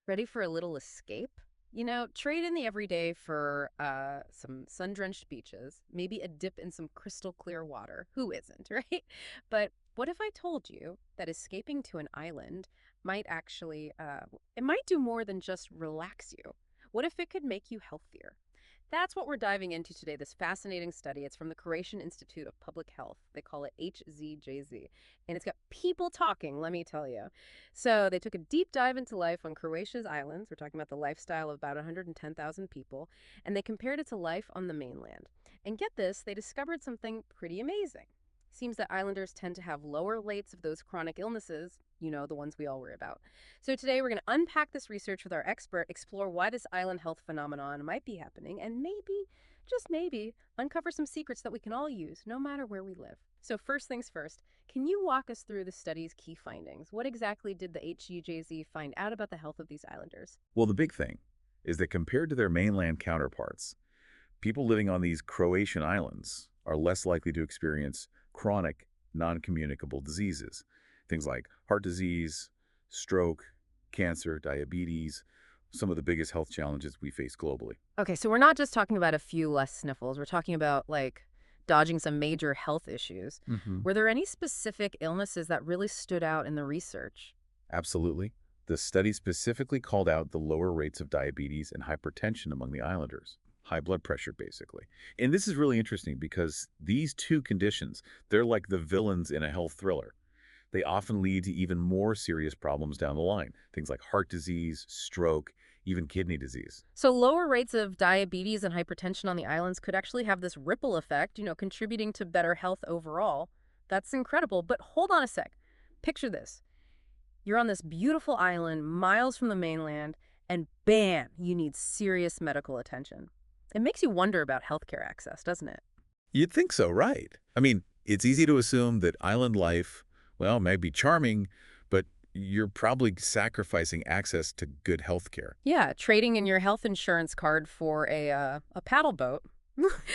Ready for a little escape? Trade in the everyday for some sun-drenched beaches, maybe a dip in some crystal clear water. Who isn't, right? But what if I told you that escaping to an island might actually, it might do more than just relax you? What if it could make you healthier? That's what we're diving into today, this fascinating study. It's from the Croatian Institute of Public Health. They call it HZJZ. And it's got people talking, let me tell you. So they took a deep dive into life on Croatia's islands. We're talking about the lifestyle of about 110,000 people. And they compared it to life on the mainland. And get this, they discovered something pretty amazing. Seems that islanders tend to have lower rates of those chronic illnesses, the ones we all worry about. So today we're going to unpack this research with our expert, explore why this island health phenomenon might be happening, and maybe, just maybe, uncover some secrets that we can all use, no matter where we live. So first things first, can you walk us through the study's key findings? What exactly did the HUJZ find out about the health of these islanders? Well, the big thing is that compared to their mainland counterparts, people living on these Croatian islands are less likely to experience chronic, non-communicable diseases. Things like heart disease, stroke, cancer, diabetes, some of the biggest health challenges we face globally. Okay, so we're not just talking about a few less sniffles. We're talking about, dodging some major health issues. Were there any specific illnesses that really stood out in the research? Absolutely. The study specifically called out the lower rates of diabetes and hypertension among the islanders. High blood pressure, basically. And this is really interesting because these two conditions, they're like the villains in a health thriller. They often lead to even more serious problems down the line. Things like heart disease, stroke, even kidney disease. So lower rates of diabetes and hypertension on the islands could actually have this ripple effect, contributing to better health overall. That's incredible. But hold on a sec. Picture this. You're on this beautiful island, miles from the mainland, and bam, you need serious medical attention. It makes you wonder about healthcare access, doesn't it? You'd think so, right? I mean, it's easy to assume that island life, well, may be charming, but you're probably sacrificing access to good health care. Yeah, trading in your health insurance card for a paddle boat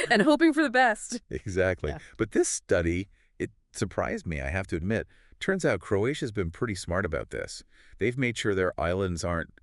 and hoping for the best. Exactly. Yeah. But this study, it surprised me, I have to admit. Turns out Croatia's been pretty smart about this. They've made sure their islands aren't,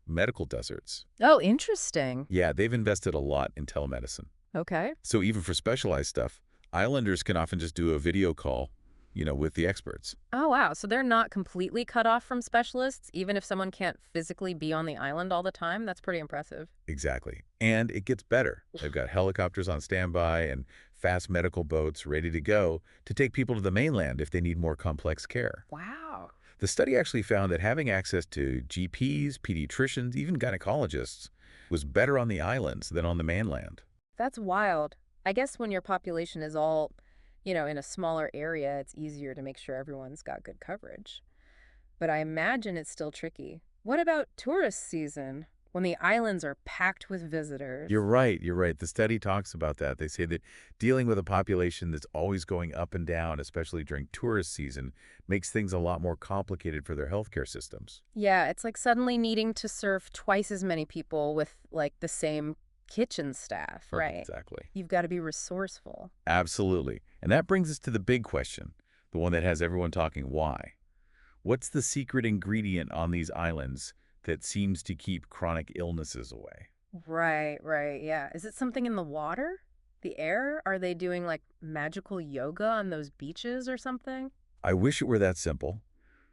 medical deserts. Oh, interesting. Yeah, they've invested a lot in telemedicine. Okay. So even for specialized stuff, islanders can often just do a video call, with the experts. Oh, wow. So they're not completely cut off from specialists, even if someone can't physically be on the island all the time? That's pretty impressive. Exactly. And it gets better. They've got helicopters on standby and fast medical boats ready to go to take people to the mainland if they need more complex care. Wow. The study actually found that having access to GPs, pediatricians, even gynecologists was better on the islands than on the mainland. That's wild. I guess when your population is all, in a smaller area, it's easier to make sure everyone's got good coverage. But I imagine it's still tricky. What about tourist season, when the islands are packed with visitors? You're right. You're right. The study talks about that. They say that dealing with a population that's always going up and down, especially during tourist season, makes things a lot more complicated for their healthcare systems. Yeah, it's like suddenly needing to serve twice as many people with, the same kitchen staff, right? Exactly. You've got to be resourceful. Absolutely. And that brings us to the big question, the one that has everyone talking why. What's the secret ingredient on these islands that seems to keep chronic illnesses away? Right, yeah. Is it something in the water? The air? Are they doing, magical yoga on those beaches or something? I wish it were that simple.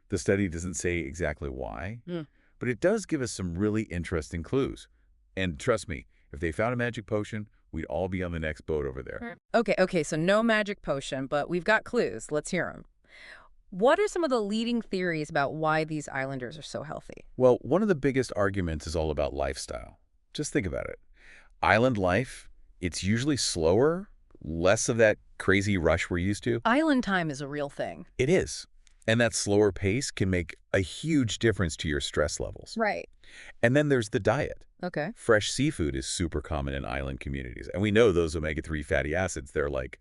The study doesn't say exactly why, but it does give us some really interesting clues. And trust me, if they found a magic potion, we'd all be on the next boat over there. Okay, so no magic potion, but we've got clues. Let's hear them. What are some of the leading theories about why these islanders are so healthy? Well, one of the biggest arguments is all about lifestyle. Just think about it. Island life, it's usually slower, less of that crazy rush we're used to. Island time is a real thing. It is. And that slower pace can make a huge difference to your stress levels. Right. And then there's the diet. Okay. Fresh seafood is super common in island communities. And we know those omega-3 fatty acids, they're like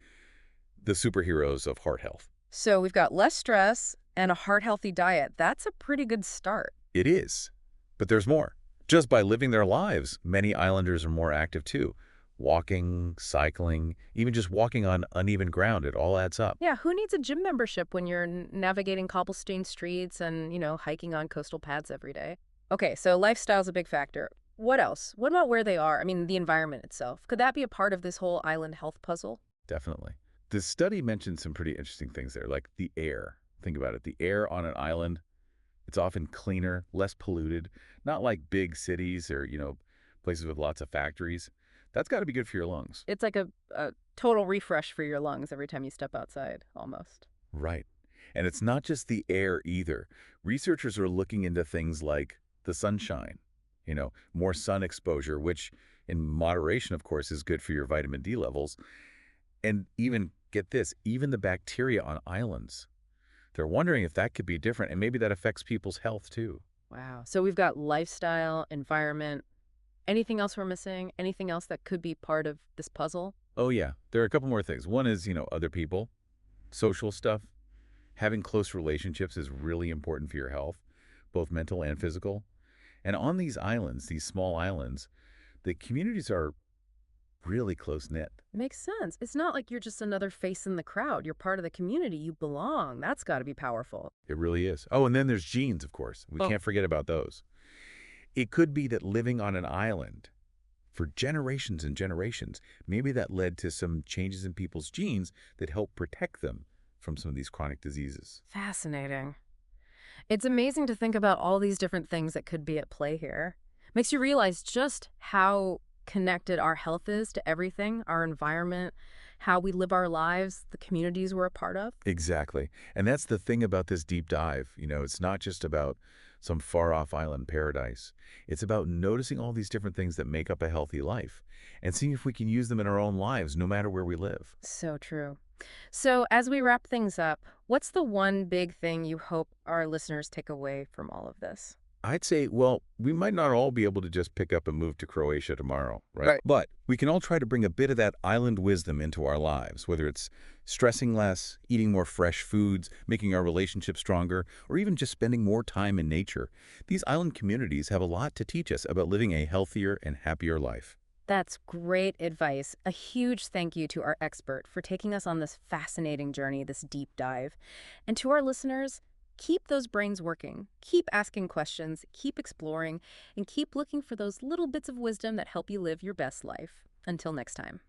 the superheroes of heart health. So we've got less stress and a heart-healthy diet. That's a pretty good start. It is. But there's more. Just by living their lives, many islanders are more active too. Walking, cycling, even just walking on uneven ground, it all adds up. Yeah, who needs a gym membership when you're navigating cobblestone streets and, hiking on coastal paths every day? Okay, so lifestyle's a big factor. What else? What about where they are? I mean, the environment itself. Could that be a part of this whole island health puzzle? Definitely. The study mentioned some pretty interesting things there, like the air. Think about it. The air on an island, it's often cleaner, less polluted, not like big cities or, places with lots of factories. That's got to be good for your lungs. It's like a total refresh for your lungs every time you step outside, almost. Right. And it's not just the air either. Researchers are looking into things like the sunshine, more sun exposure, which in moderation, of course, is good for your vitamin D levels. And even, get this, even the bacteria on islands. They're wondering if that could be different, and maybe that affects people's health too. Wow. So we've got lifestyle, environment. Anything else we're missing? Anything else that could be part of this puzzle? Oh, yeah. There are a couple more things. One is, other people, social stuff. Having close relationships is really important for your health, both mental and physical. And on these islands, these small islands, the communities are really close-knit. Makes sense. It's not like you're just another face in the crowd. You're part of the community. You belong. That's got to be powerful. It really is. Oh, and then there's genes, of course. We Oh, can't forget about those. It could be that living on an island for generations and generations, maybe that led to some changes in people's genes that help protect them from some of these chronic diseases. fascinating. It's amazing to think about all these different things that could be at play here. Makes you realize just how connected our health is to everything, our environment, how we live our lives, the communities we're a part of. Exactly. And that's the thing about this deep dive. It's not just about some far-off island paradise. It's about noticing all these different things that make up a healthy life and seeing if we can use them in our own lives, no matter where we live. So true. So, as we wrap things up, what's the one big thing you hope our listeners take away from all of this? I'd say, well, we might not all be able to just pick up and move to Croatia tomorrow, right? Right. But we can all try to bring a bit of that island wisdom into our lives, whether it's stressing less, eating more fresh foods, making our relationships stronger, or even just spending more time in nature. These island communities have a lot to teach us about living a healthier and happier life. That's great advice. A huge thank you to our expert for taking us on this fascinating journey, this deep dive. And to our listeners, keep those brains working. Keep asking questions, keep exploring, and keep looking for those little bits of wisdom that help you live your best life. Until next time.